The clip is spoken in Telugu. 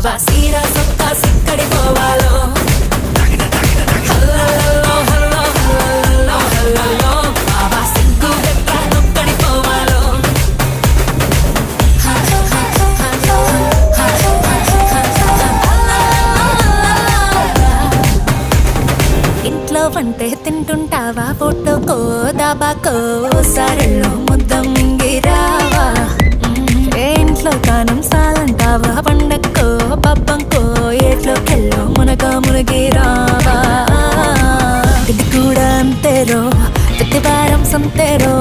బాబా సీరా సొక్కా సిక్కడి పోవాలో హల్లల్లో హల్లో హల్లల్లో హల్లల్లో బాబా సిగ్గు గట్ట నొక్కడి పోవాలో ఇంట్లో వంటే తింటుంటావా ఫోటోకో దాబాకో సరళో ముద్ద మింగిరావా ఏ ఇంట్లో కానం సాలంటావా పండక్కో పబ్బంకో ఏట్లోకెళ్ళో మునగిరావా ఇది కూడా అంతేరో ప్రతి వారం సంతేరో